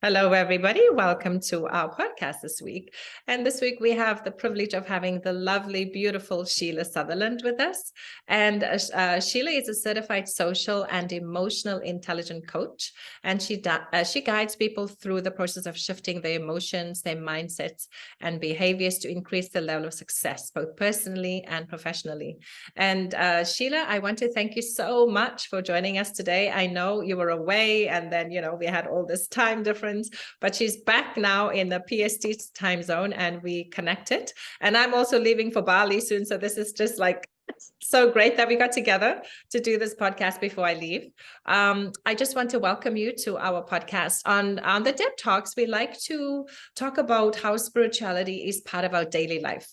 Hello, everybody. Welcome to our podcast this week. And this week we have the privilege of having the lovely, beautiful Sheila Sutherland with us. And Sheila is a certified social and emotional intelligence coach. And she guides people through the process of shifting their emotions, their mindsets, and behaviors to increase the level of success, both personally and professionally. And Sheila, I want to thank you so much for joining us today. I know you were away and then, we had all this time difference, but she's back now in the PST time zone and we connected. And I'm also leaving for Bali soon. So this is just like so great that we got together to do this podcast before I leave. I just want to welcome you to our podcast. On the Deb Talks, we like to talk about how spirituality is part of our daily life.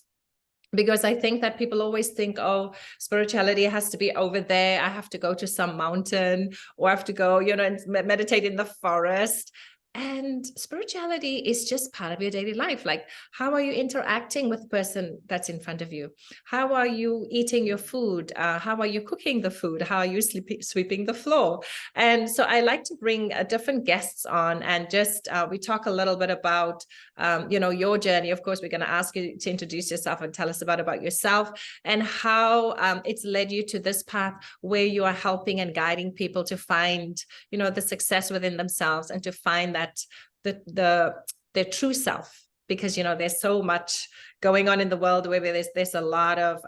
Because I think that people always think, oh, spirituality has to be over there. I have to go to some mountain or I have to go, and meditate in the forest. And spirituality is just part of your daily life. Like, how are you interacting with the person that's in front of you? How are you eating your food? How are you cooking the food? How are you sweeping the floor? And so I like to bring different guests on and just we talk a little bit about, your journey. Of course, we're going to ask you to introduce yourself and tell us about yourself and how it's led you to this path where you are helping and guiding people to find, the success within themselves and to find that their true self, because there's so much going on in the world where there's a lot of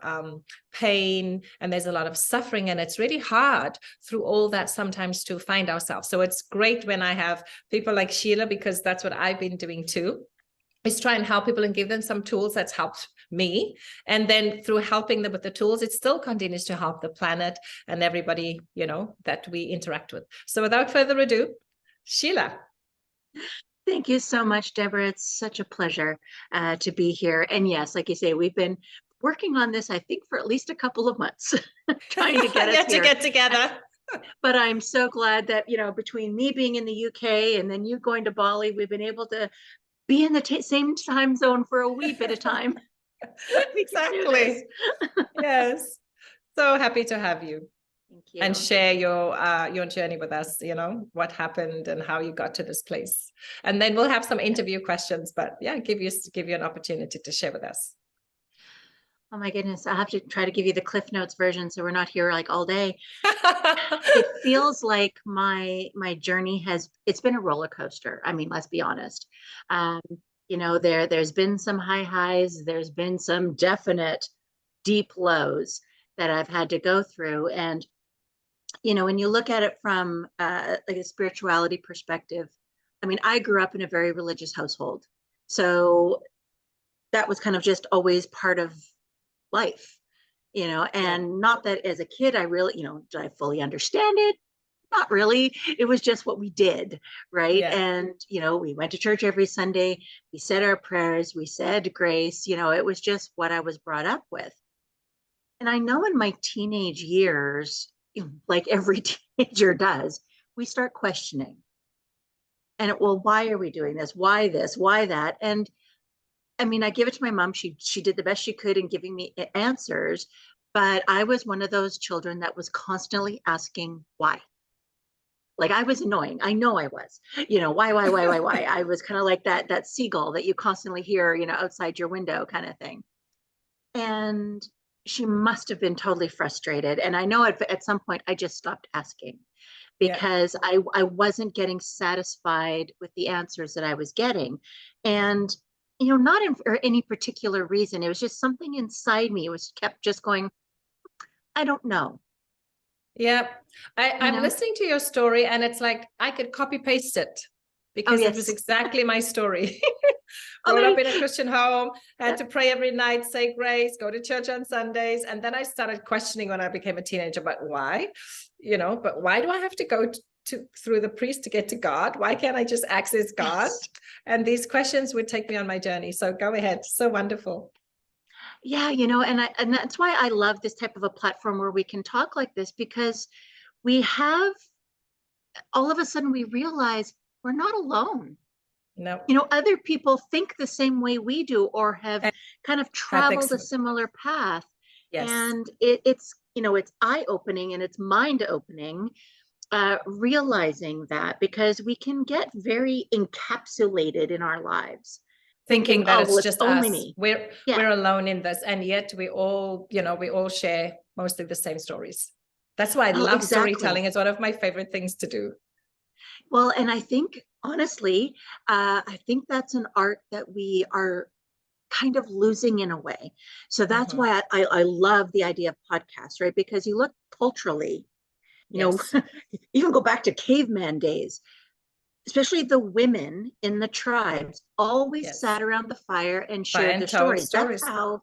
pain and there's a lot of suffering, and it's really hard through all that sometimes to find ourselves. So it's great when I have people like Sheila, because that's what I've been doing too, is try and help people and give them some tools that's helped me. And then through helping them with the tools, it still continues to help the planet and everybody, that we interact with. So without further ado, Sheila. Thank you so much, Deborah. It's such a pleasure to be here. And yes, like you say, we've been working on this, I think, for at least a couple of months, trying to get us here. To get together. But I'm so glad that, between me being in the UK and then you going to Bali, we've been able to be in the same time zone for a wee bit of time. Exactly. Yes. So happy to have you. Thank you. And share your journey with us, what happened and how you got to this place. And then we'll have some interview questions, but yeah, give you an opportunity to share with us. Oh my goodness, I have to try to give you the Cliff Notes version so we're not here like all day. It feels like my journey it's been a roller coaster. I mean, let's be honest. There's been some high highs, there's been some definite deep lows that I've had to go through. And when you look at it from like a spirituality perspective, I mean, I grew up in a very religious household. So that was kind of just always part of life, and not that as a kid, I really, did I fully understand it? Not really. It was just what we did. Right. Yeah. And, we went to church every Sunday. We said our prayers. We said grace. It was just what I was brought up with. And I know in my teenage years, like every teenager does, we start questioning. And why are we doing this? Why this? Why that? And I mean, I give it to my mom. She did the best she could in giving me answers, but I was one of those children that was constantly asking why. Like, I was annoying. I know I was, why? I was kind of like that seagull that you constantly hear, outside your window kind of thing. And she must have been totally frustrated. And I know at some point I just stopped asking because I wasn't getting satisfied with the answers that I was getting. And, not for any particular reason. It was just something inside me. It was kept just going, I don't know. Yeah. I'm listening to your story and it's like, I could copy paste it because it was exactly my story. Brought up in a Christian home, had to pray every night, say grace, go to church on Sundays. And then I started questioning when I became a teenager, but why? But why do I have to go through the priest to get to God? Why can't I just access God? Yes. And these questions would take me on my journey. So go ahead. So wonderful. Yeah, and that's why I love this type of a platform where we can talk like this, because we have, all of a sudden we realize we're not alone. No. Other people think the same way we do or have kind of traveled a similar path. Yes. And it's eye-opening and it's mind-opening realizing that, because we can get very encapsulated in our lives, Thinking that oh, well, it's it's just only us. me. We're Yeah. alone in this, and yet we all, we all share mostly the same stories. That's why I Oh, love exactly. storytelling. It's one of my favorite things to do. Well, and I think, honestly, I think that's an art that we are kind of losing in a way. So that's Mhm. why I love the idea of podcasts, right? Because you look culturally, you know, Yes. even go back to caveman days, especially the women in the tribes always Yes. sat around the fire and Fire shared and their told stories. stories.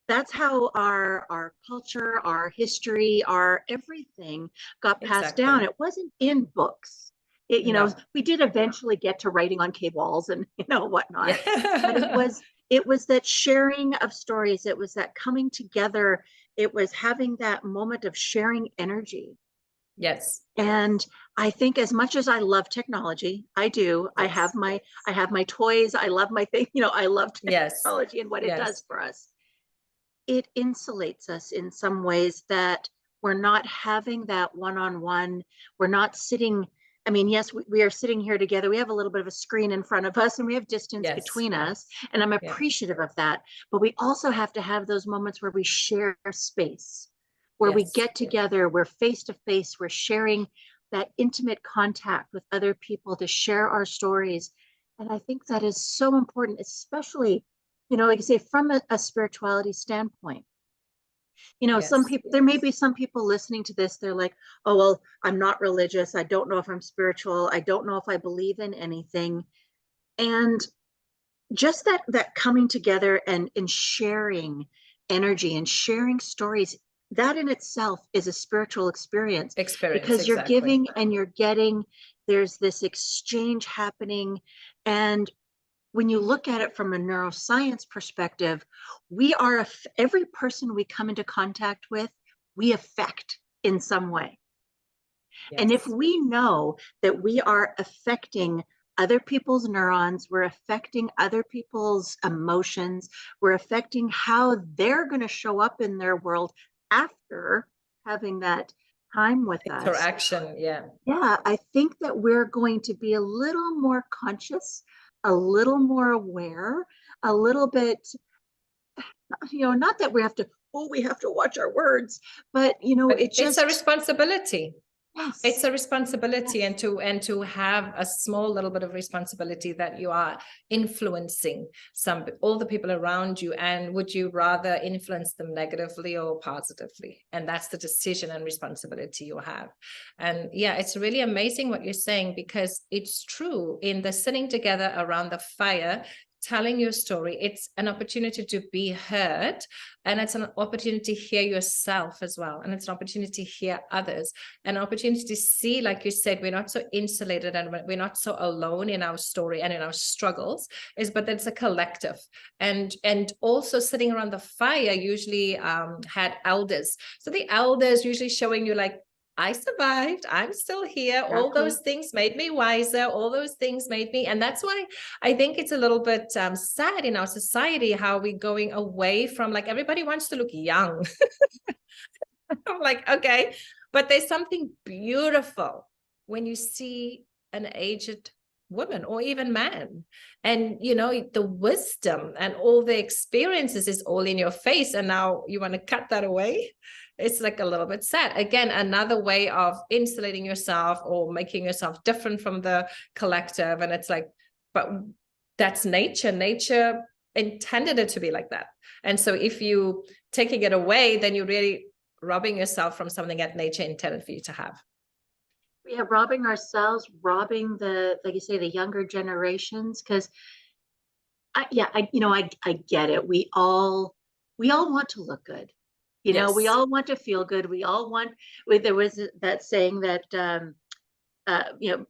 That's how our culture, our history, our everything got passed Exactly. down. It wasn't in books. No. We did eventually get to writing on cave walls and whatnot, but it Yeah. was it was that sharing of stories. It was that coming together. It was having that moment of sharing energy. Yes. And I think, as much as I love technology, I do. Yes. I have my toys. I love my thing. I love Yes. technology and what it does Yes. for us. It insulates us in some ways, that we're not having that one-on-one. We're not sitting. I mean, yes, we are sitting here together. We have a little bit of a screen in front of us and we have distance Yes. between us. And I'm Yeah. appreciative of that. But we also have to have those moments where we share space, where we Yes. get together, we're face to face, we're sharing that intimate contact with other people to share our stories. And I think that is so important, especially, like I say, from a spirituality standpoint. Some Yes. people, there may be some people listening to this, they're like, oh, well, I'm not religious. I don't know if I'm spiritual. I don't know if I believe in anything. And just that coming together and sharing energy and sharing stories, that in itself is a spiritual experience, Experience. because you're Exactly. giving and you're getting. There's this exchange happening. And when you look at it from a neuroscience perspective, every person we come into contact with, we affect in some way. And if Yes. we know that we are affecting other people's neurons, we're affecting other people's emotions, we're affecting how they're going to show up in their world after having that time with us. Interaction. Yeah. Yeah, I think that we're going to be a little more conscious, a little more aware, a little bit, not that we have to watch our words, but But it it's a just, responsibility. It's yes, a responsibility, yes. and to have a small little bit of responsibility that you are influencing all the people around you. And would you rather influence them negatively or positively? And that's the decision and responsibility you have. And yeah, it's really amazing what you're saying, because it's true. In the sitting together around the fire, telling your story, it's an opportunity to be heard, and it's an opportunity to hear yourself as well, and it's an opportunity to hear others, an opportunity to see, like you said, we're not so insulated and we're not so alone in our story and in our struggles, but it's a collective. And also, sitting around the fire usually had elders, so the elders usually showing you, like, I survived, I'm still here, all Exactly. those things made me wiser, all those things made me. And that's why I think it's a little bit sad in our society, how we're going away from, like, everybody wants to look young. I'm like, okay, but there's something beautiful when you see an aged woman or even man, and the wisdom and all the experiences is all in your face, and now you want to cut that away. It's like a little bit sad. Again, another way of insulating yourself or making yourself different from the collective. And it's like, but that's nature intended it to be like that. And so if you taking it away, then you really robbing yourself from something that nature intended for you to have. We are robbing ourselves, robbing like you say, the younger generations. Because I get it. We all want to look good. We Yes. all want to feel good. We all want. There was that saying that uh, you know,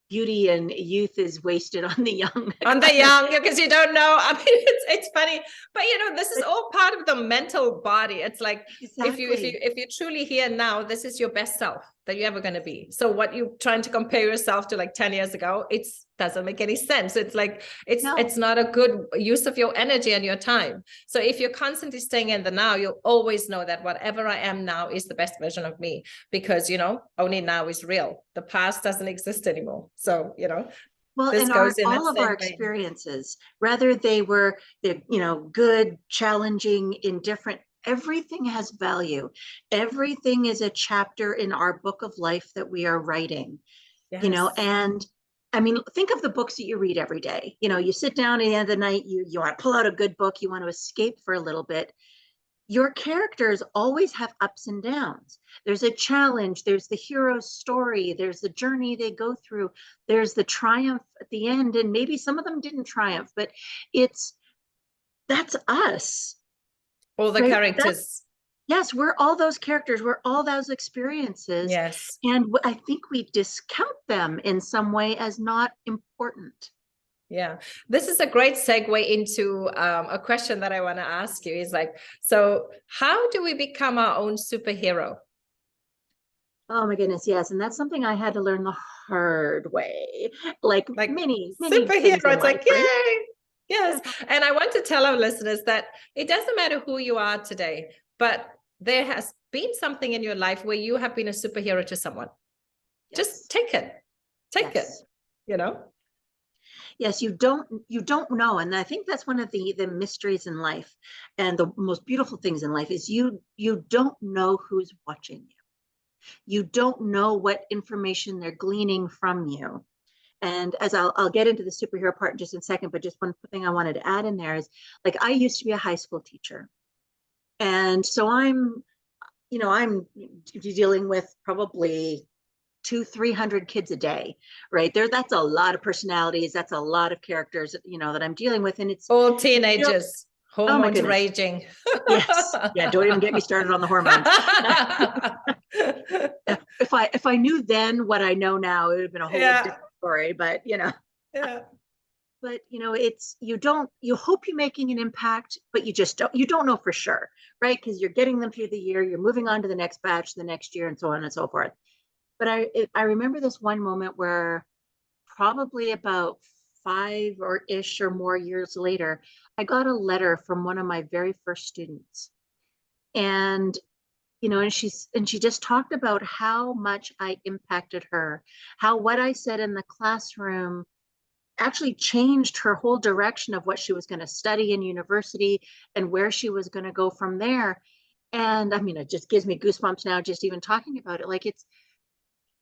beauty and youth is wasted on the young. On the young, because you don't know. I mean, it's funny, but this is all part of the mental body. It's like, if you Exactly. truly hear now, this is your best self. that you're ever going to be. So what you're trying to compare yourself to like 10 years ago, it doesn't make any sense. It's like, it's not a good use of your energy and your time. So if you're constantly staying in the now, you'll always know that whatever I am now is the best version of me, because, you know, only now is real. The past doesn't exist anymore. So, you know, well, this and goes in all that of same our vein. experiences, whether they're, you know, good, challenging, indifferent, everything has value. Everything is a chapter in our book of life that we are writing, you know, Yes. and I mean, think of the books that you read every day. You know, you sit down at the end of the night, you want to pull out a good book, you want to escape for a little bit. Your characters always have ups and downs. There's a challenge, there's the hero's story, there's the journey they go through, there's the triumph at the end, and maybe some of them didn't triumph, but that's us, All the right? characters. Yes, we're all those characters, we're all those experiences, Yes. and I think we discount them in some way as not important. Yeah, this is a great segue into a question that I want to ask you is like, so how do we become our own superhero? Oh my goodness, yes. And that's something I had to learn the hard way, like Like many things superhero, in it's like, life, right? yay. Yes. Yeah. And I want to tell our listeners that it doesn't matter who you are today, but there has been something in your life where you have been a superhero to someone. Yes. Just take it. Take it, Yes. you know? Yes, you don't know. And I think that's one of the mysteries in life. And the most beautiful things in life is you don't know who's watching you. You don't know what information they're gleaning from you. And as I'll get into the superhero part in just a second, but just one thing I wanted to add in there is, like, I used to be a high school teacher. And so I'm dealing with probably 200-300 kids a day, right there. That's a lot of personalities. That's a lot of characters, you know, that I'm dealing with. And it's All teenagers, oh my hormones goodness. raging. Yes. Yeah. Don't even get me started on the hormones. If I knew then what I know now, it would have been a whole different story, but you know. Yeah. But you know, it's you hope you're making an impact, but you don't know for sure, right? Because you're getting them through the year, you're moving on to the next batch the next year, and so on and so forth. But I remember this one moment where probably about 5 or more years later, I got a letter from one of my very first students. And you know, and she just talked about how much I impacted her, how what I said in the classroom actually changed her whole direction of what she was going to study in university and where she was going to go from there. And I mean, it just gives me goosebumps now just even talking about it. Like,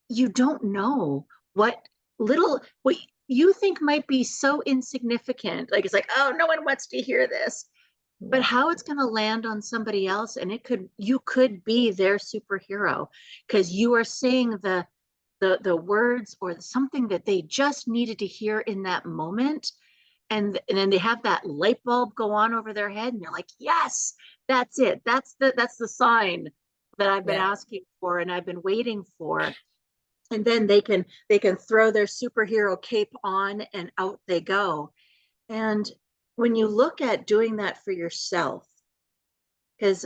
you don't know what what you think might be so insignificant. Like, it's like, oh, no one wants to hear this. But how it's going to land on somebody else, and you could be their superhero because you are saying the words or something that they just needed to hear in that moment. And then they have that light bulb go on over their head and they're like, yes, that's it. That's the sign that I've been asking for and I've been waiting for. And then they can throw their superhero cape on and out they go. And when you look at doing that for yourself, because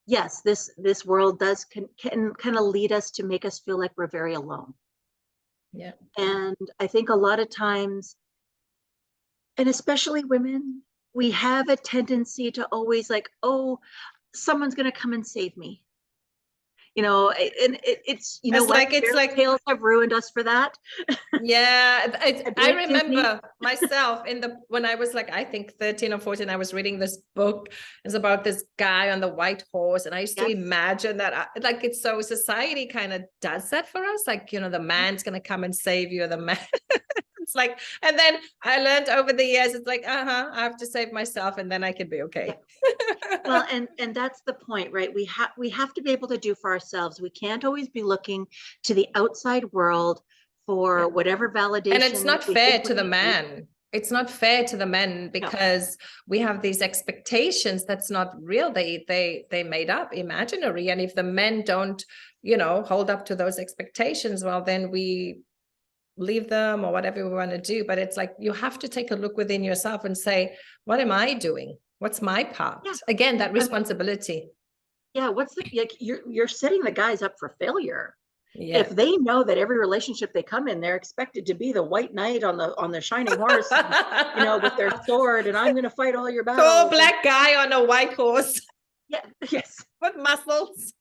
yes, this world can kind of lead us to make us feel like we're very alone. Yeah. And I think a lot of times, and especially women, we have a tendency to always like, oh, someone's going to come and save me. You know, and it's, you know, what fairy tales have ruined us for that. Yeah, I remember myself when I was like, I think 13 or 14, I was reading this book. It's about this guy on the white horse. And I used to imagine that, like, it's so society kind of does that for us. Like, you know, the man's going to come and save you, the man. It's like, and then I learned over the years, it's like, I have to save myself and then I can be okay. Yeah. Well, and that's the point, right? We have to be able to do for ourselves. We can't always be looking to the outside world for whatever validation. And it's not fair to the man. It's not fair to the men because we have these expectations that's not real. They made up, imaginary. And if the men don't, you know, hold up to those expectations, well, then we leave them or whatever we want to do. But it's like, you have to take a look within yourself and say, what am I doing? What's my part? Again, that responsibility. What's you're setting the guys up for failure. Yeah. If they know that every relationship they come in, they're expected to be the white knight on the shining horse, and, with their sword, and I'm going to fight all your battles. Tall black guy on a white horse. Yeah. Yes. With muscles.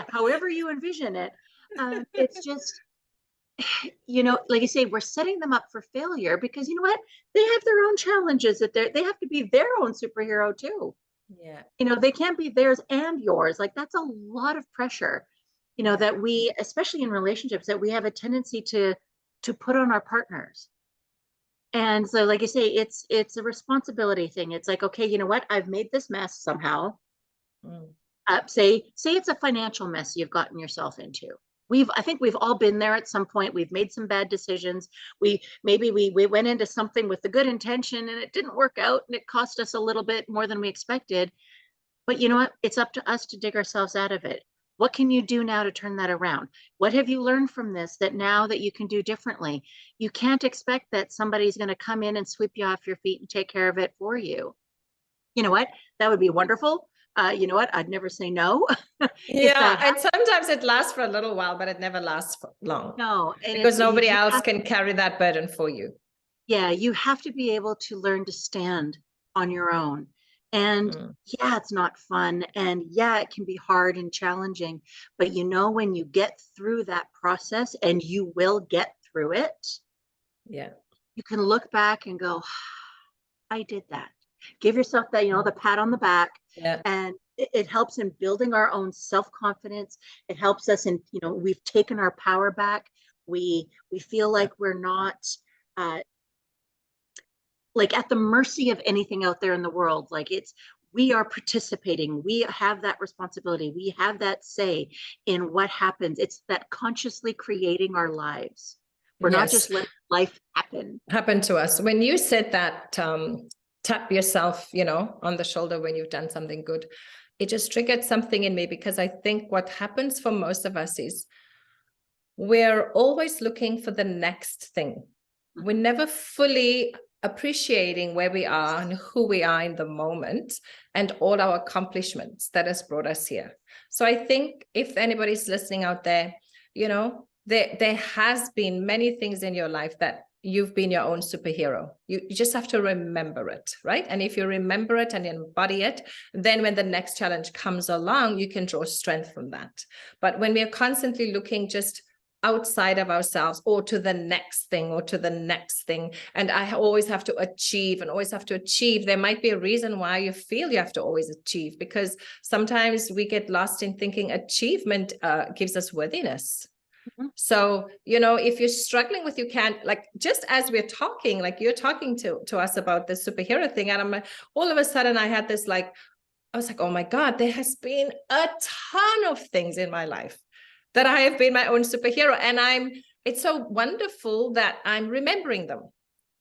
However you envision it, it's just, like you say, we're setting them up for failure because you know what? They have their own challenges that they have to be their own superhero too. Yeah. They can't be theirs and yours. Like that's a lot of pressure, that we, especially in relationships, that we have a tendency to put on our partners. And so, like you say, it's a responsibility thing. It's like, okay, you know what? I've made this mess somehow. Say it's a financial mess you've gotten yourself into. I think we've all been there at some point. We've made some bad decisions. We went into something with a good intention and it didn't work out and it cost us a little bit more than we expected. But you know what? It's up to us to dig ourselves out of it. What can you do now to turn that around? What have you learned from this that now that you can do differently? You can't expect that somebody's going to come in and sweep you off your feet and take care of it for you. You know what? That would be wonderful. You know what? I'd never say no. Yeah, and sometimes it lasts for a little while, but it never lasts for long. No, because nobody else can carry that burden for you. Yeah, you have to be able to learn to stand on your own. And yeah, it's not fun. And yeah, it can be hard and challenging. But when you get through that process, and you will get through it, yeah, you can look back and go, I did that. Give yourself that, the pat on the back. Yeah. And it helps in building our own self-confidence. It helps us in, we've taken our power back. We feel like we're not like at the mercy of anything out there in the world. Like we are participating. We have that responsibility. We have that say in what happens. It's that consciously creating our lives. We're not just letting life happen to us. When you said that, tap yourself, on the shoulder when you've done something good, it just triggered something in me, because I think what happens for most of us is we're always looking for the next thing. We're never fully appreciating where we are and who we are in the moment and all our accomplishments that has brought us here. So I think if anybody's listening out there, there has been many things in your life that you've been your own superhero. You just have to remember it, right? And if you remember it and embody it, then when the next challenge comes along, you can draw strength from that. But when we are constantly looking just outside of ourselves, or to the next thing, or to the next thing, and I always have to achieve and always have to achieve, there might be a reason why you feel you have to always achieve, because sometimes we get lost in thinking achievement gives us worthiness. So, if you're struggling with, you can't, like, just as we're talking, like you're talking to us about the superhero thing, and I'm like, all of a sudden I had this, like, I was like, oh my God, there has been a ton of things in my life that I have been my own superhero. And it's so wonderful that I'm remembering them.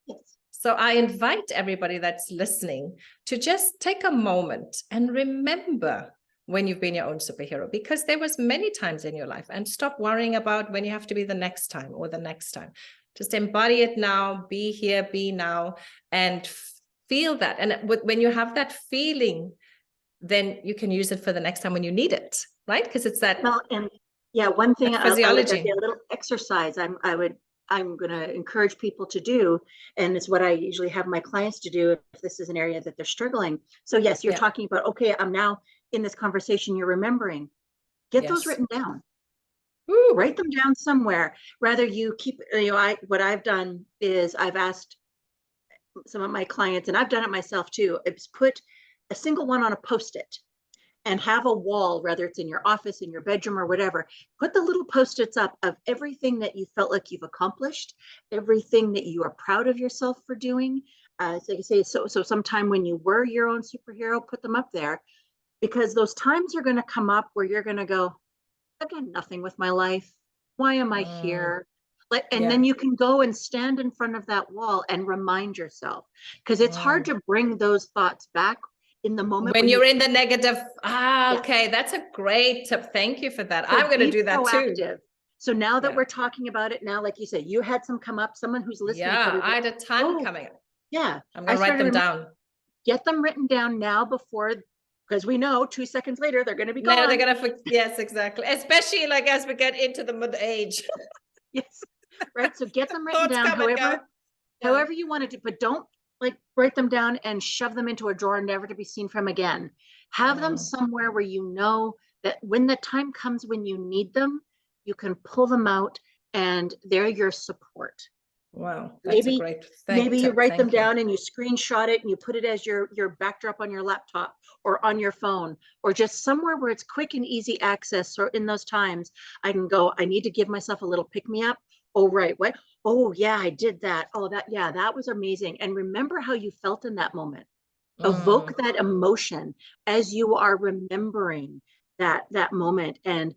Yes. So I invite everybody that's listening to just take a moment and remember when you've been your own superhero, because there was many times in your life, and stop worrying about when you have to be the next time or the next time. Just embody it now, be here, be now, and feel that. And when you have that feeling, then you can use it for the next time when you need it, right? Because it's that. Well, and yeah, one thing physiology. a little exercise I'm going to encourage people to do, and it's what I usually have my clients to do if this is an area that they're struggling. So yes, you're talking about, okay, I'm now in this conversation, you're remembering, get those written down. Ooh. Write them down somewhere. Rather you keep, what I've done is I've asked some of my clients, and I've done it myself too, is put a single one on a Post-it and have a wall, whether it's in your office, in your bedroom, or whatever. Put the little Post-its up of everything that you felt like you've accomplished, everything that you are proud of yourself for doing. So you say, so sometime when you were your own superhero, put them up there, because those times are going to come up where you're going to go, I've done nothing with my life. Why am I here? Then you can go and stand in front of that wall and remind yourself, because it's hard to bring those thoughts back in the moment when you're in the negative. Okay, that's a great tip. Thank you for that. So I'm going to do that proactive. too. So now that we're talking about it now, like you said, you had some come up, someone who's listening. Yeah, I had a ton coming up. Yeah. I'm going to write them down. Get them written down now before because we know 2 seconds later they're going to be No, gone. they're gonna yes, exactly. Especially like as we get into the mid age. Yes, right. So get them written Thoughts down, come and go. however you want to do, but don't like write them down and shove them into a drawer, never to be seen from again. Have them somewhere where you know that when the time comes when you need them, you can pull them out and they're your support. Wow, that's a great thing. Maybe you write them down and you screenshot it and you put it as your backdrop on your laptop or on your phone, or just somewhere where it's quick and easy access. Or in those times I can go, I need to give myself a little pick me up. Oh, right. What? Oh, yeah, I did that. Oh, yeah, that was amazing. And remember how you felt in that moment. Evoke that emotion as you are remembering that moment. And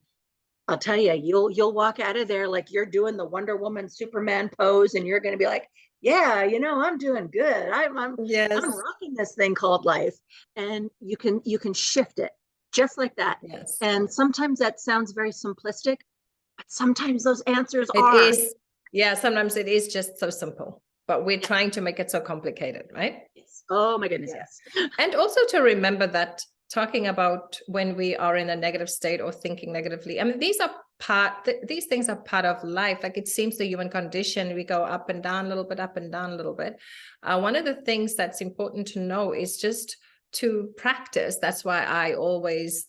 I'll tell you, you'll walk out of there like you're doing the Wonder Woman Superman pose, and you're going to be like, yeah, I'm doing good. I'm rocking this thing called life. And you can shift it just like that. Yes. And sometimes that sounds very simplistic, but sometimes those answers It are. is. Yeah, sometimes it is just so simple, but we're trying to make it so complicated, right? Yes. Oh my goodness, yes. And also to remember that talking about when we are in a negative state or thinking negatively, I mean, these things are part of life. Like it seems the human condition, we go up and down a little bit, up and down a little bit. One of the things that's important to know is just to practice. That's why I always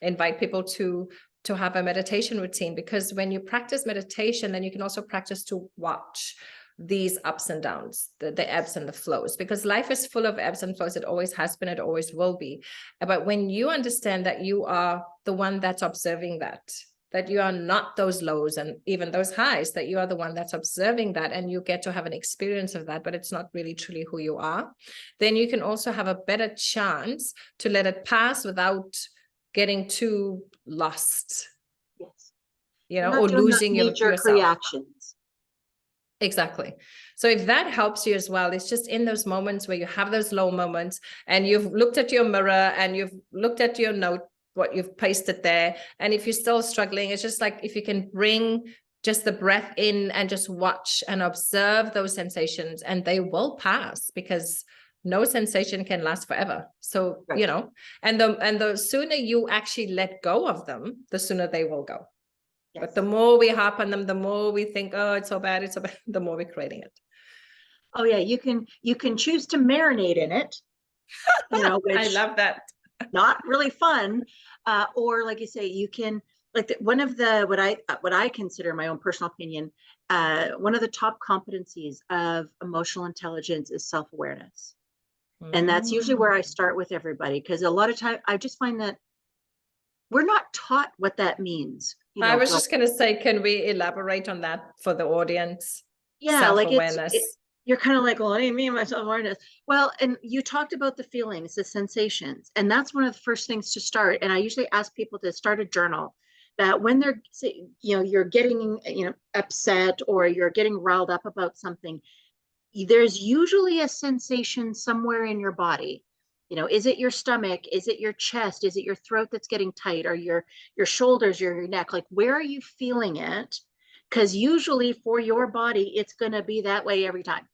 invite people to have a meditation routine, because when you practice meditation, then you can also practice to watch these ups and downs, the ebbs and the flows, because life is full of ebbs and flows. It always has been, it always will be. But when you understand that you are the one that's observing that you are not those lows and even those highs, that you are the one that's observing that, and you get to have an experience of that, but it's not really truly who you are, then you can also have a better chance to let it pass without getting too lost. Yes. Or losing yourself. Reactions. Exactly. So if that helps you as well, it's just in those moments where you have those low moments and you've looked at your mirror and you've looked at your note, what you've pasted there. And if you're still struggling, it's just like if you can bring just the breath in and just watch and observe those sensations, and they will pass, because no sensation can last forever. So, right. And the sooner you actually let go of them, the sooner they will go. Yes. But the more we harp on them, the more we think, oh, it's so bad, the more we're creating it. Oh yeah, you can choose to marinate in it. Which I love that. Not really fun. Or like you say, you can one of the what I consider, my own personal opinion, one of the top competencies of emotional intelligence is self-awareness. And that's usually where I start with everybody, because a lot of time I just find that we're not taught what that means. I was just going to say, can we elaborate on that for the audience? Yeah, self-awareness. You're kind of like, well, what do you mean by self-awareness? Well, and you talked about the feelings, the sensations, and that's one of the first things to start. And I usually ask people to start a journal, that when they're, you're getting, upset or you're getting riled up about something, there's usually a sensation somewhere in your body. Is it your stomach? Is it your chest? Is it your throat that's getting tight? Or your shoulders, your neck? Like, where are you feeling it? Because usually for your body, it's going to be that way every time.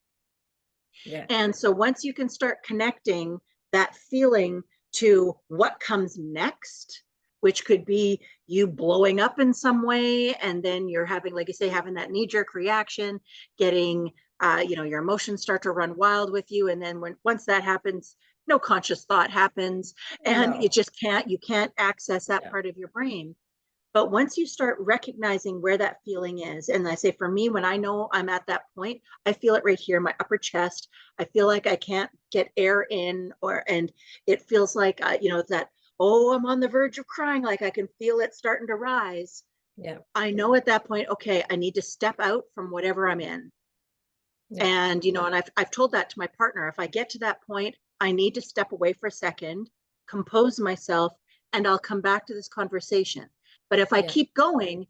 Yeah. And so once you can start connecting that feeling to what comes next, which could be you blowing up in some way, and then you're having, like you say, having that knee-jerk reaction, getting, your emotions start to run wild with you. And then once that happens, no conscious thought happens, and you can't access that part of your brain. But once you start recognizing where that feeling is, and I say for me, when I know I'm at that point, I feel it right here in my upper chest. I feel like I can't get air in, and it feels like, it's that, oh, I'm on the verge of crying, like I can feel it starting to rise. Yeah. I know at that point, okay, I need to step out from whatever I'm in. Yeah. And, and I've told that to my partner. If I get to that point, I need to step away for a second, compose myself, and I'll come back to this conversation. But if I keep going,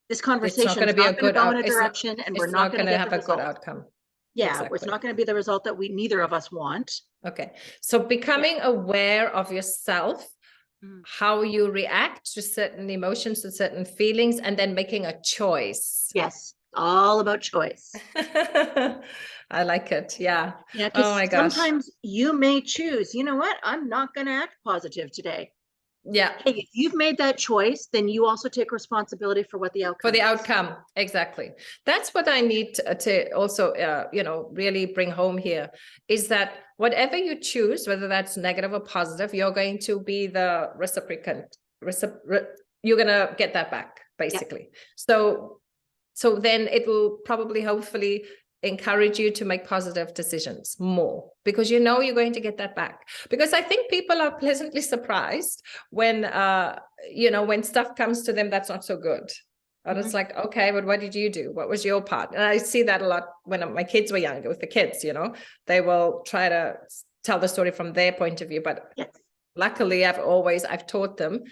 this conversation is not going to go in a direction, and we're not going to have a good outcome. Yeah, exactly. It's not going to be the result that neither of us want. Okay. So becoming aware of yourself, how you react to certain emotions, to certain feelings, and then making a choice. Yes. all about choice. I like it. Yeah. Yeah, Oh because my gosh. sometimes you may choose, you know what? I'm not going to act positive today. Yeah. Hey, if you've made that choice, then you also take responsibility for what the outcome For the is. outcome. Exactly. That's what I need to also, really bring home here is that whatever you choose, whether that's negative or positive, you're going to be the reciprocant. You're going to get that back, basically. Yep. So then it will probably, hopefully, encourage you to make positive decisions more because you're going to get that back. Because I think people are pleasantly surprised when when stuff comes to them that's not so good. And it's like, okay, but what did you do? What was your part? And I see that a lot when my kids were younger with the kids, they will try to tell the story from their point of view. But luckily, I've taught them,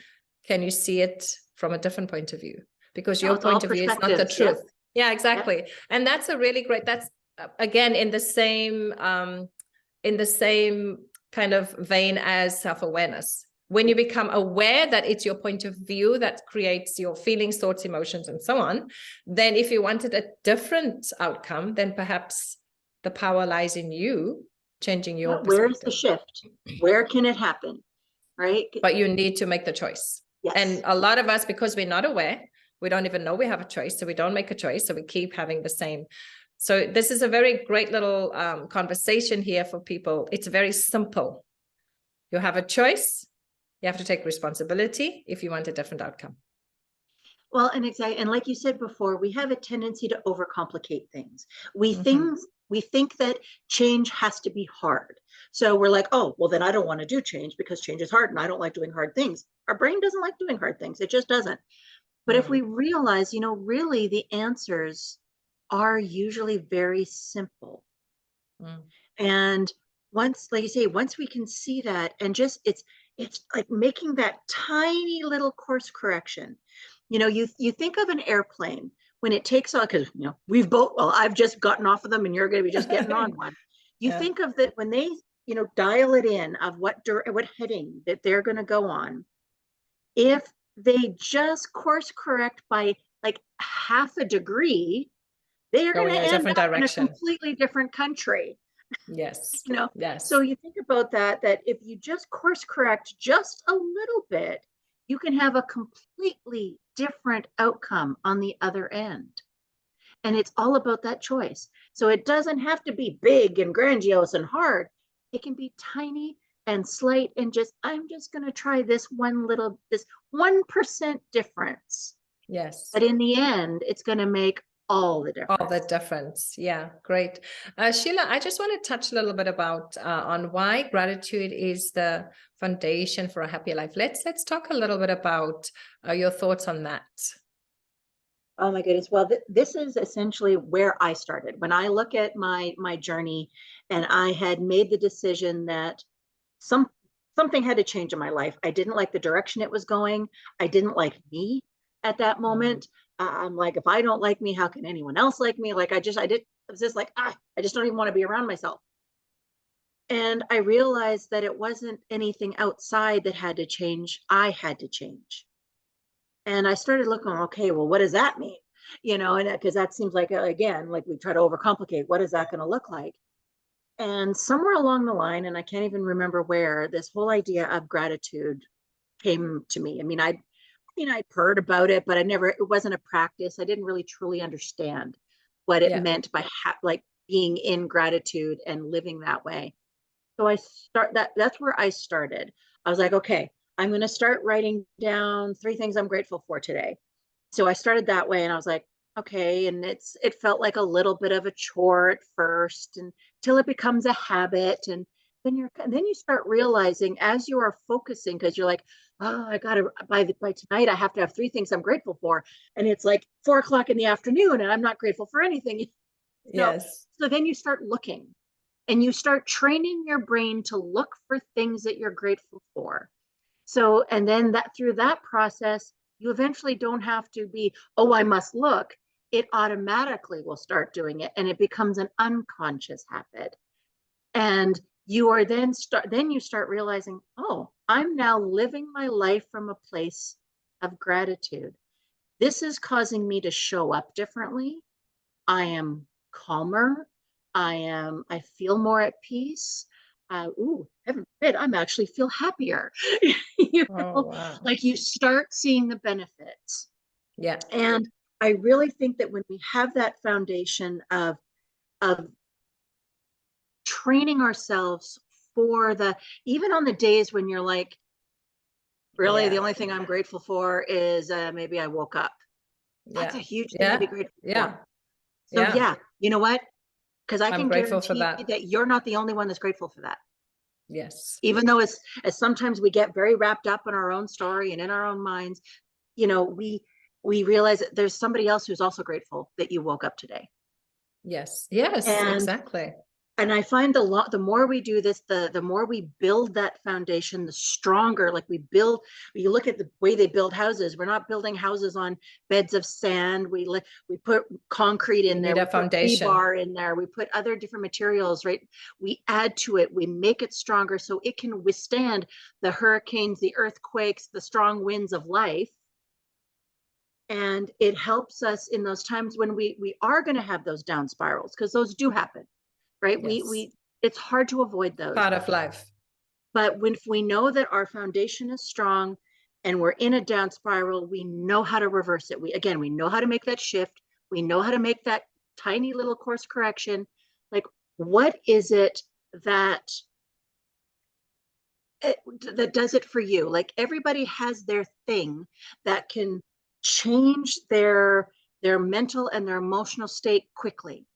can you see it from a different point of view? Because your point of view is not the truth. Yeah, exactly. Yep. And that's a really great, that's again, in the same kind of vein as self-awareness. When you become aware that it's your point of view that creates your feelings, thoughts, emotions, and so on, then if you wanted a different outcome, then perhaps the power lies in you changing your perspective. Where's the shift? Where can it happen? Right? But you need to make the choice. Yes. And a lot of us, because we're not aware, we don't even know we have a choice. So we don't make a choice. So we keep having the same. So this is a very great little conversation here for people. It's very simple. You have a choice. You have to take responsibility if you want a different outcome. Well, and exactly. And like you said before, we have a tendency to overcomplicate things. We think that change has to be hard. So we're like, oh, well, then I don't want to do change because change is hard and I don't like doing hard things. Our brain doesn't like doing hard things. It just doesn't. But if we realize, really the answers are usually very simple. And once, like you say, once we can see that and just it's like making that tiny little course correction. You think of an airplane when it takes off, because I've just gotten off of them and you're going to be just getting on one. You think of that when they dial it in of what heading that they're going to go on. If they just course correct by like half a degree, they are going to end up in a completely different country. Yes. Yes. So you think about that if you just course correct just a little bit, you can have a completely different outcome on the other end. And it's all about that choice. So it doesn't have to be big and grandiose and hard. It can be tiny and slight and I'm just going to try this 1% difference. Yes. But in the end, it's going to make all the difference. All the difference. Yeah, great. Sheila, I just want to touch a little bit about on why gratitude is the foundation for a happy life. Let's talk a little bit about your thoughts on that. Oh my goodness. Well, this is essentially where I started. When I look at my journey, and I had made the decision that something had to change in my life. I didn't like the direction it was going. I didn't like me at that moment. I'm like, if I don't like me, how can anyone else like me? Like I was just like, I just don't even want to be around myself. And I realized that it wasn't anything outside that had to change. I had to change. And I started looking, okay, well, what does that mean? And because that seems like, again, like we try to overcomplicate, what is that going to look like? And somewhere along the line, and I can't even remember where, this whole idea of gratitude came to me. I mean, I'd heard about it, but it wasn't a practice. I didn't really truly understand what it meant by being in gratitude and living that way. So that's where I started. I was like, okay, I'm going to start writing down 3 things I'm grateful for today. So I started that way and I was like, okay. And it felt like a little bit of a chore at first until it becomes a habit. And then you start realizing as you are focusing, because you're like, oh, I got to, by tonight, I have to have 3 things I'm grateful for. And it's like 4:00 in the afternoon and I'm not grateful for anything. Yes. So then you start looking and you start training your brain to look for things that you're grateful for. So, and then through that process, you eventually don't have to be, oh, I must look. It automatically will start doing it. And it becomes an unconscious habit. And you are then you start realizing, oh, I'm now living my life from a place of gratitude. This is causing me to show up differently. I am calmer. I feel more at peace. Heaven forbid, I'm actually feel happier. You Oh, know, wow. like you start seeing the benefits. Yeah. And I really think that when we have that foundation of training ourselves for even on the days when you're like, really, the Yeah. only thing I'm grateful for is maybe I woke up. That's a Yeah. huge thing to be Yeah. grateful Yeah. for. So Yeah. yeah, you know what? Because I I'm can grateful for guarantee that. that you're not the only one that's grateful for that. Yes. Even though as sometimes we get very wrapped up in our own story and in our own minds, you know, we realize that there's somebody else who's also grateful that you woke up today. Yes. Yes, And exactly. I find the more we do this, the more we build that foundation, the stronger. Like you look at the way they build houses. We're not building houses on beds of sand. We put concrete You in there. need We a put foundation. rebar in there. We put other different materials, right? We add to it. We make it stronger so it can withstand the hurricanes, the earthquakes, the strong winds of life. And it helps us in those times when we are going to have those down spirals, because those do happen, right? Yes. It's hard to avoid those. Part of life. But when we know that our foundation is strong and we're in a down spiral, we know how to reverse it. We know how to make that shift. We know how to make that tiny little course correction. Like, what is it that that does it for you? Like, everybody has their thing that can change their mental and their emotional state quickly.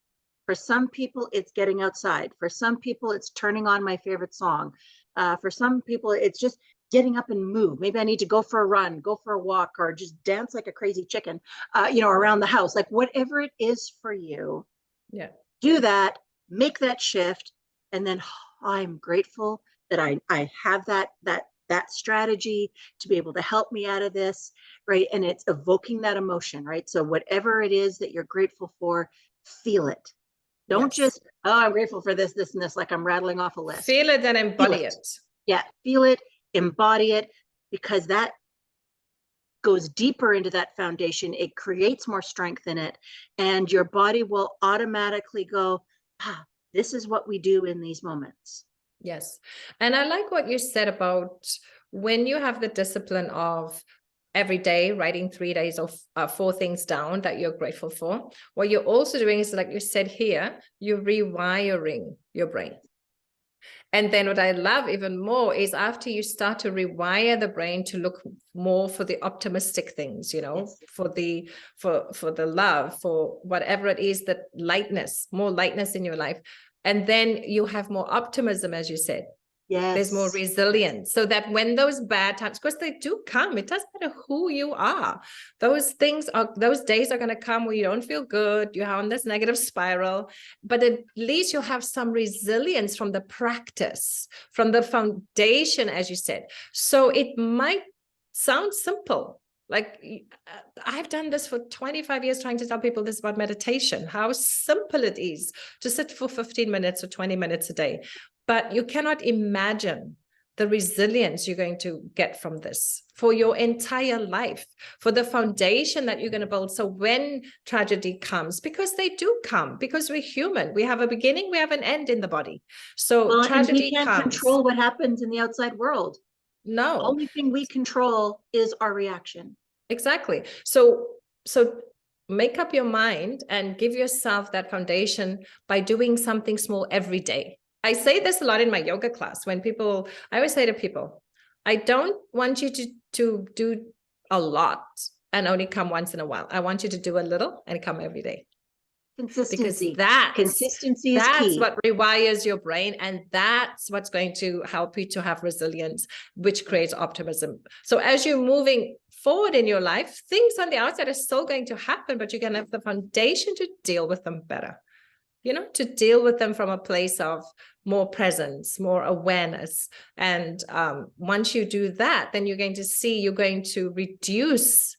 For some people, it's getting outside. For some people, it's turning on my favorite song. For some people, it's just getting up and move. Maybe I need to go for a run, go for a walk, or just dance like a crazy chicken, around the house. Like, whatever it is for you, Yeah. do that, make that shift, and then I'm grateful that I have that strategy to be able to help me out of this, right? And it's evoking that emotion, right? So whatever it is that you're grateful for, feel it. Don't Yes. just, I'm grateful for this, this, and this, like I'm rattling off a list. Feel it and Feel embody it. it. Yeah, feel it, embody it, because that goes deeper into that foundation. It creates more strength in it, and your body will automatically go, this is what we do in these moments. Yes. And I like what you said about when you have the discipline of every day writing 3 days or 4 things down that you're grateful for. What you're also doing is, like you said here, you're rewiring your brain. And then what I love even more is after you start to rewire the brain to look more for the optimistic things, Yes. for the love, for whatever it is, that lightness, more lightness in your life. And then you have more optimism, as you said. Yes. There's more resilience, so that when those bad times, because they do come, it doesn't matter who you are, those days are going to come where you don't feel good, you're on this negative spiral, but at least you'll have some resilience from the practice, from the foundation, as you said. So it might sound simple. Like, I've done this for 25 years, trying to tell people this about meditation, how simple it is to sit for 15 minutes or 20 minutes a day. But you cannot imagine the resilience you're going to get from this for your entire life, for the foundation that you're going to build. So when tragedy comes, because they do come, because we're human, we have a beginning, we have an end in the body. So tragedy and we can't comes. control what happens in the outside world. No. The only thing we control is our reaction. Exactly. So make up your mind and give yourself that foundation by doing something small every day. I say this a lot in my yoga class. I always say to people, I don't want you to do a lot and only come once in a while. I want you to do a little and come every day. Consistency. Because Consistency is that's key. what rewires your brain, and that's what's going to help you to have resilience, which creates optimism. So as you're moving forward in your life, things on the outside are still going to happen, but you're going to have the foundation to deal with them better, to deal with them from a place of more presence, more awareness. And once you do that, then you're going to reduce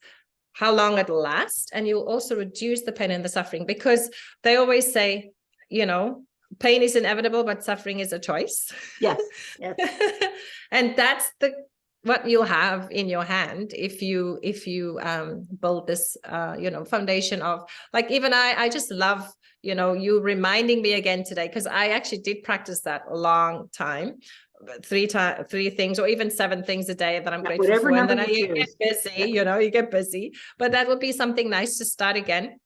how long it'll last, and you'll also reduce the pain and the suffering, because they always say, pain is inevitable, but suffering is a choice. Yes. Yes. And that's what you have in your hand if you build this foundation of, like, even I just love you reminding me again today, because I actually did practice that a long time, three things or even 7 things a day that I'm grateful whatever for, and then you get busy. You get busy, but that would be something nice to start again.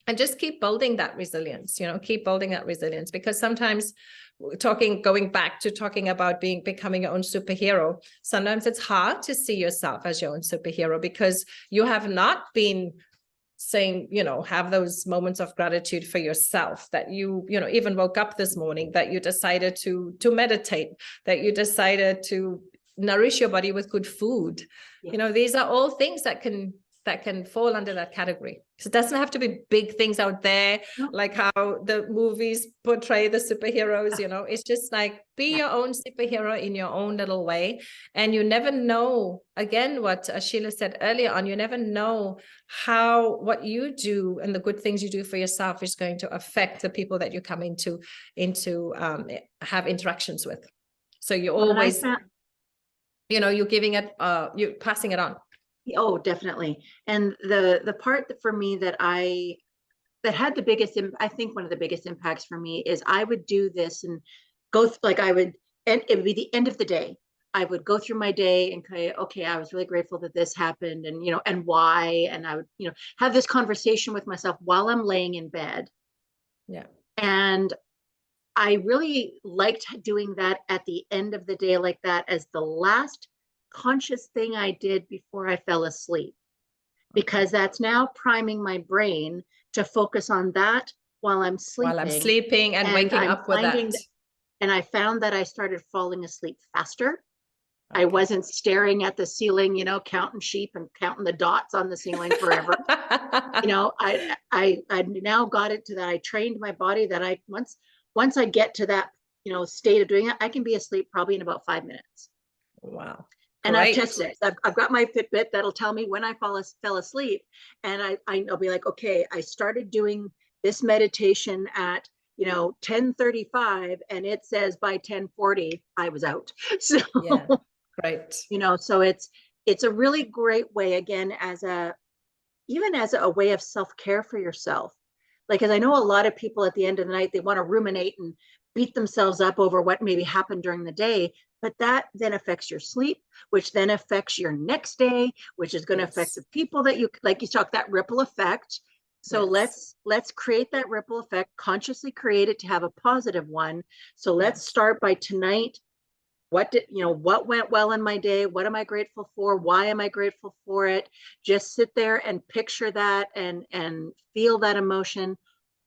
And just keep building that resilience, keep building that resilience, because sometimes going back to talking about becoming your own superhero, sometimes it's hard to see yourself as your own superhero because you have not been saying, have those moments of gratitude for yourself, that you even woke up this morning, that you decided to meditate, that you decided to nourish your body with good food. Yeah. These are all things that can fall under that category. So it doesn't have to be big things out there, like how the movies portray the superheroes, it's just like, be your own superhero in your own little way. And you never know, again, what Sheila said earlier on, you never know how what you do and the good things you do for yourself is going to affect the people that you come into have interactions with. So you're always, you're giving it, you're passing it on. Oh, definitely. And the part that for me that had the biggest, I think one of the biggest impacts for me is I would do this and go and it would be the end of the day. I would go through my day and say, okay, I was really grateful that this happened, and and why, and I would have this conversation with myself while I'm laying in bed. Yeah. And I really liked doing that at the end of the day, like that, as the last conscious thing I did before I fell asleep, because that's now priming my brain to focus on that while I'm sleeping. And waking up with that. And I found that I started falling asleep faster. Okay. I wasn't staring at the ceiling, counting sheep and counting the dots on the ceiling forever. I now got it to that. I trained my body that once I get to that, state of doing it, I can be asleep probably in about 5 minutes. Wow. And I've tested it. I've got my Fitbit that'll tell me when I fell asleep. And I'll be like, okay, I started doing this meditation at, 10:35, and it says by 10:40, I was out. So, yeah, right. So it's a really great way, again, even as a way of self-care for yourself. Like, as I know a lot of people at the end of the night, they want to ruminate and beat themselves up over what maybe happened during the day. But that then affects your sleep, which then affects your next day, which is going to affect the people that you talk, that ripple effect. So let's create that ripple effect, consciously create it to have a positive one. So let's start by tonight. What went well in my day? What am I grateful for? Why am I grateful for it? Just sit there and picture that and feel that emotion,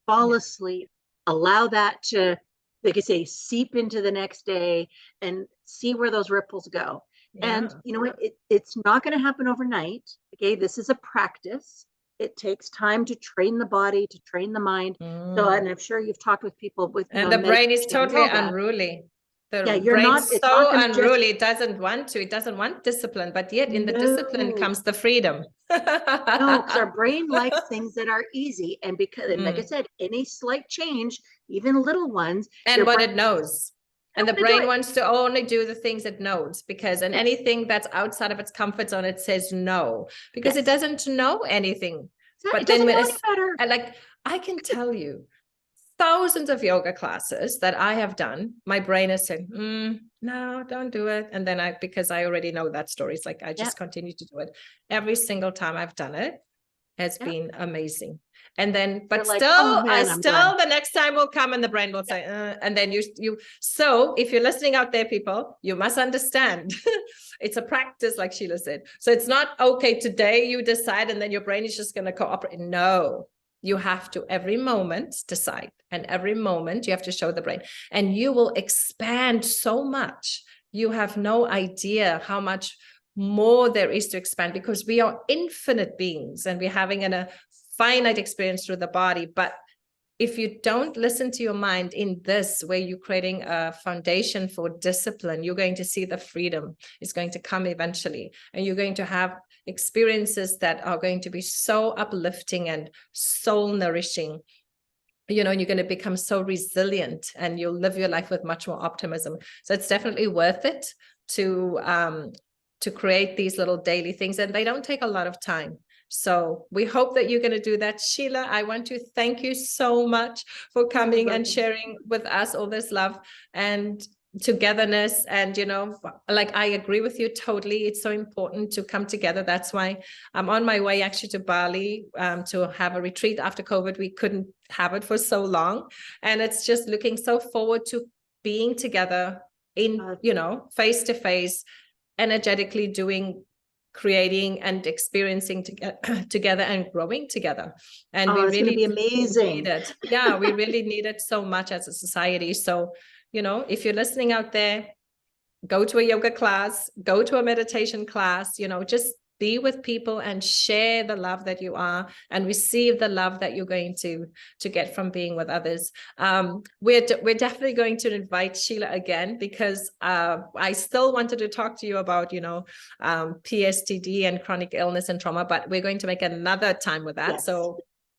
fall asleep, allow that to, like I say, seep into the next day and see where those ripples go. Yeah. And it's not going to happen overnight. Okay. This is a practice. It takes time to train the body, to train the mind. So, and I'm sure you've talked with people with, and the brain is totally unruly. The you're brain's so unruly. It doesn't want discipline, but yet in the discipline comes the freedom. No, because our brain likes things that are easy. And because, like I said, any slight change, even little ones. And what it knows. And the brain wants to only do the things it knows, because and anything that's outside of its comfort zone, it says no, because it doesn't know anything. But then when it's better. Like, I can tell you, thousands of yoga classes that I have done, my brain has said, no, don't do it. And then because I already know that story, it's like, I just continue to do it. Every single time I've done it has been amazing. And then, but still, the next time will come and the brain will say, and then so if you're listening out there, people, you must understand it's a practice, like Sheila said. So it's not, okay, today you decide and then your brain is just going to cooperate. No. You have to every moment decide, and every moment you have to show the brain, and you will expand so much. You have no idea how much more there is to expand, because we are infinite beings and we're having a finite experience through the body. But if you don't listen to your mind in this, where you're creating a foundation for discipline, you're going to see the freedom is going to come eventually, and you're going to have experiences that are going to be so uplifting and soul nourishing, and you're going to become so resilient, and you'll live your life with much more optimism. So it's definitely worth it to to create these little daily things, and they don't take a lot of time. So we hope that you're going to do that. Sheila, I want to thank you so much for coming and sharing with us all this love and togetherness. And, you know, like, I agree with you totally. It's so important to come together. That's why I'm on my way actually to Bali to have a retreat after COVID. We couldn't have it for so long. And it's just looking so forward to being together in, you know, face to face, energetically creating and experiencing together and growing together. And we really be amazing. need it. Yeah, we really need it so much as a society. So, you know, if you're listening out there, go to a yoga class, go to a meditation class, you know, just be with people and share the love that you are and receive the love that you're going to get from being with others. We're definitely going to invite Sheila again, because I still wanted to talk to you about, you know, PSTD and chronic illness and trauma, but we're going to make another time with that. Yes. So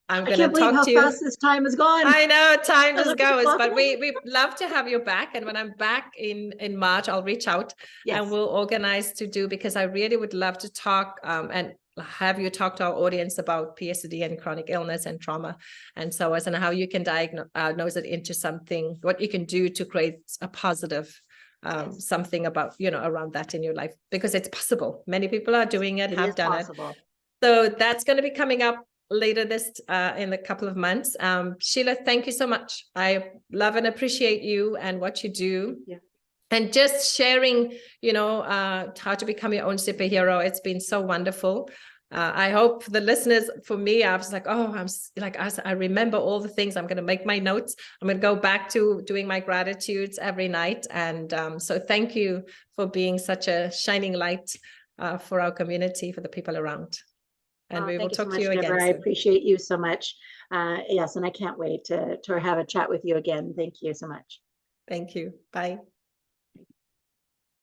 I'm going to talk to you. How fast this time is gone. I know, time just goes, but we love to have you back. And when I'm back in March, I'll reach out and we'll organize to do, because I really would love to talk and have you talk to our audience about PSTD and chronic illness and trauma and so on, and how you can diagnose it into something, what you can do to create a positive something about, you know, around that in your life, because it's possible. Many people are doing it, have done it. So that's going to be coming up later this in a couple of months. Sheila, thank you so much. I love and appreciate you and what you do. Yeah. And just sharing, you know, how to become your own superhero. It's been so wonderful. I hope the listeners, for me, I was like, oh, I remember all the things. I'm going to make my notes. I'm going to go back to doing my gratitudes every night. And so thank you for being such a shining light for our community, for the people around. And we will talk to you again. I appreciate you so much. Yes, and I can't wait to have a chat with you again. Thank you so much. Thank you. Bye.